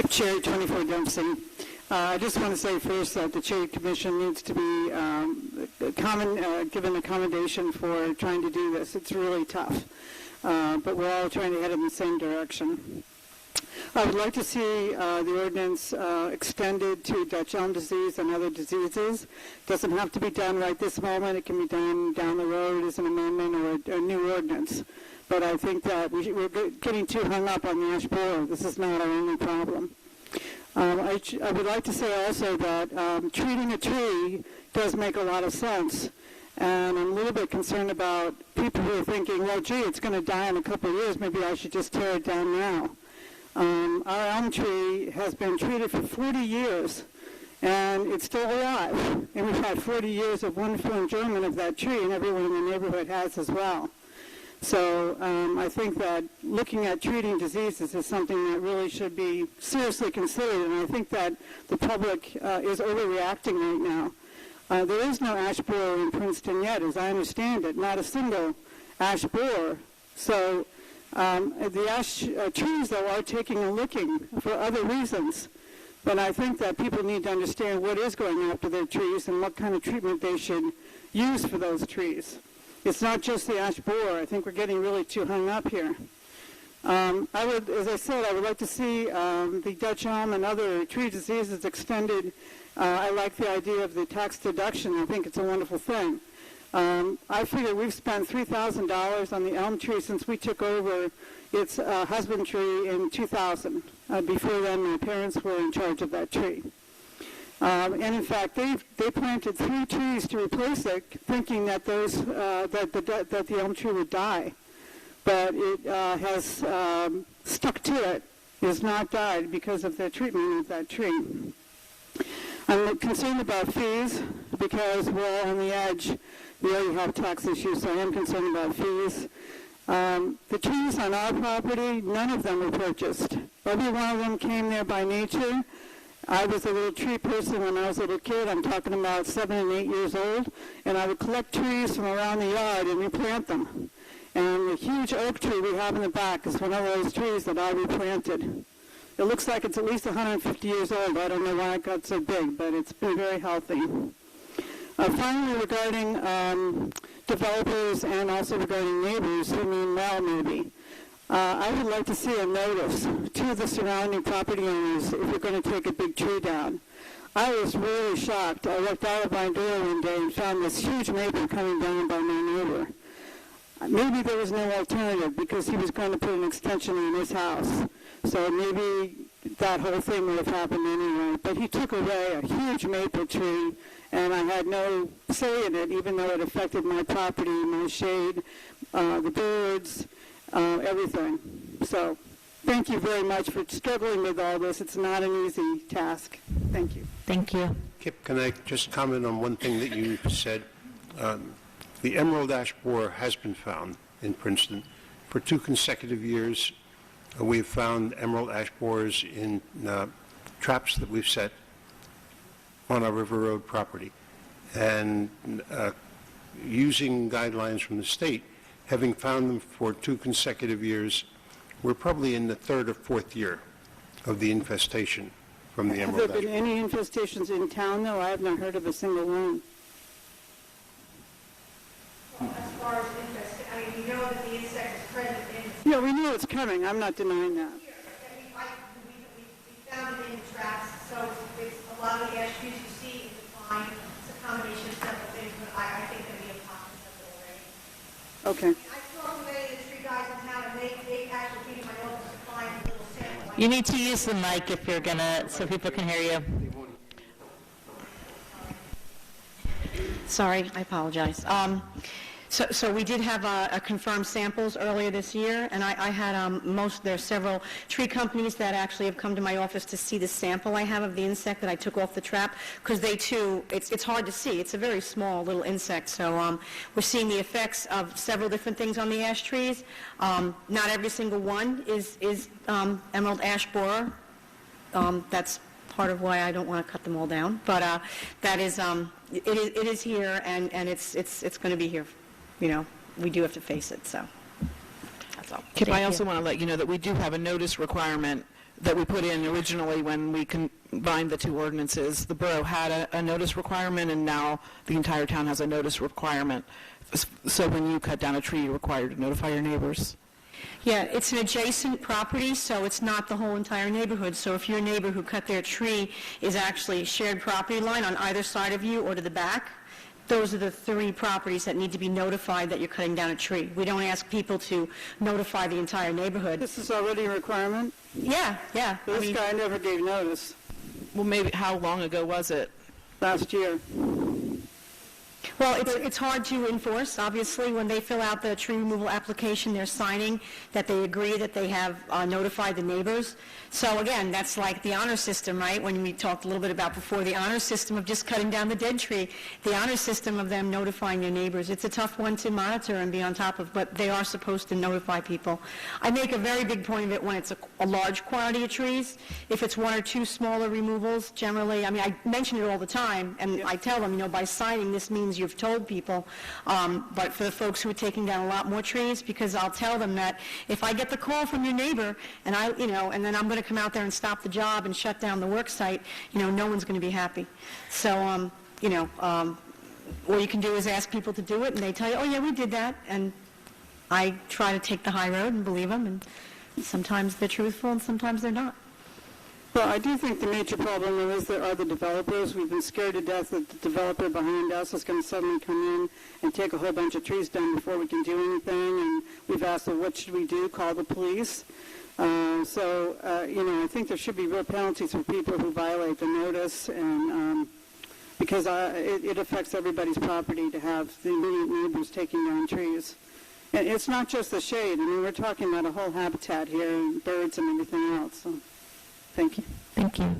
Chair 24 Dempsey. I just want to say first that the Cherry Commission needs to be given accommodation for trying to do this. It's really tough, but we're all trying to head in the same direction. I would like to see the ordinance extended to Dutch elm disease and other diseases. It doesn't have to be done right this moment. It can be done down the road as an amendment or a new ordinance. But I think that we're getting too hung up on the ash borer. This is not our only problem. I would like to say also that treating a tree does make a lot of sense. And I'm a little bit concerned about people who are thinking, well, gee, it's going to die in a couple of years. Maybe I should just tear it down now. Our elm tree has been treated for 40 years, and it's still alive. And we've had 40 years of wonderful enjoyment of that tree, and everyone in the neighborhood has as well. So I think that looking at treating diseases is something that really should be seriously considered, and I think that the public is overreacting right now. There is no ash borer in Princeton yet, as I understand it, not a single ash borer. So the ash trees, though, are taking a licking for other reasons. But I think that people need to understand what is going after their trees and what kind of treatment they should use for those trees. It's not just the ash borer. I think we're getting really too hung up here. As I said, I would like to see the Dutch elm and other tree diseases extended. I like the idea of the tax deduction. I think it's a wonderful thing. I figure we've spent $3,000 on the elm tree since we took over its husbandry in 2000. Before then, my parents were in charge of that tree. And in fact, they planted 3 trees to replace it, thinking that that the elm tree would die. But it has stuck to it. It has not died because of the treatment of that tree. I'm concerned about fees because we're all on the edge. We already have tax issues, so I am concerned about fees. The trees on our property, none of them were purchased. Every one of them came there by nature. I was a little tree person when I was a little kid. I'm talking about 7 and 8 years old. And I would collect trees from around the yard and replant them. And the huge oak tree we have in the back is one of those trees that I replanted. It looks like it's at least 150 years old. I don't know why it got so big, but it's been very healthy. Finally, regarding developers and also regarding neighbors who mean well, maybe. I would like to see a notice to the surrounding property owners if we're going to take a big tree down. I was really shocked. I looked out of my door one day and found this huge maple coming down by my neighbor. Maybe there was no alternative because he was going to put an extension in his house. So maybe that whole thing would have happened anyway. But he took away a huge maple tree, and I had no say in it, even though it affected my property, my shade, the birds, everything. So thank you very much for struggling with all this. It's not an easy task. Thank you. Thank you. Kip, can I just comment on one thing that you said? The emerald ash borer has been found in Princeton. For 2 consecutive years, we've found emerald ash borers in traps that we've set on our River Road property. And using guidelines from the state, having found them for 2 consecutive years, we're probably in the 3rd or 4th year of the infestation from the emerald ash borer. Have there been any infestations in town, though? I have not heard of a single one. Well, as far as infestation, I mean, we know that the insect is present in... Yeah, we know it's coming. I'm not denying that. We found it in traps, so it's a lot of the ash trees you see in decline. It's a combination of several things, but I think that we have pockets of it already. Okay. I talked to many of the tree guys in town, and they actually came to my office to find a little sample. You need to use the mic if you're going to, so people can hear you. Sorry, I apologize. So we did have confirmed samples earlier this year, and I had there are several tree companies that actually have come to my office to see the sample I have of the insect that I took off the trap, because they too, it's hard to see. It's a very small little insect, so we're seeing the effects of several different things on the ash trees. Not every single one is emerald ash borer. That's part of why I don't want to cut them all down, but that is it is here, and it's going to be here. You know, we do have to face it, so that's all. Kip, I also want to let you know that we do have a notice requirement that we put in originally when we combined the two ordinances. The borough had a notice requirement, and now the entire town has a notice requirement. So when you cut down a tree, you're required to notify your neighbors. Yeah, it's an adjacent property, so it's not the whole entire neighborhood. So if your neighbor who cut their tree is actually shared property line on either side of you or to the back, those are the 3 properties that need to be notified that you're cutting down a tree. We don't ask people to notify the entire neighborhood. This is already a requirement? Yeah. This guy never gave notice Well, maybe, how long ago was it? last year. Well, it's hard to enforce, obviously. When they fill out the tree removal application, they're signing that they agree that they have notified the neighbors. So again, that's like the honor system, right? When we talked a little bit about before, the honor system of just cutting down the dead tree, the honor system of them notifying their neighbors. It's a tough one to monitor and be on top of, but they are supposed to notify people. I make a very big point of it when it's a large quantity of trees. If it's 1 or 2 smaller removals, generally, I mean, I mention it all the time, and I tell them, by signing, this means you've told people. But for the folks who are taking down a lot more trees, because I'll tell them that if I get the call from your neighbor, and and then I'm going to come out there and stop the job and shut down the work site, no one's going to be happy. So, all you can do is ask people to do it, and they tell you, oh yeah, we did that, and I try to take the high road and believe them, and sometimes they're truthful and sometimes they're not. Well, I do think the major problem is there are the developers. We've been scared to death that the developer behind us is going to suddenly come in and take a whole bunch of trees down before we can do anything, and we've asked, well, what should we do? Call the police? I think there should be real penalties for people who violate the notice, and because it affects everybody's property to have the immediate neighbors taking down trees. And it's not just the shade. I mean, we're talking about a whole habitat here, and birds and everything else. So, thank you. Thank you.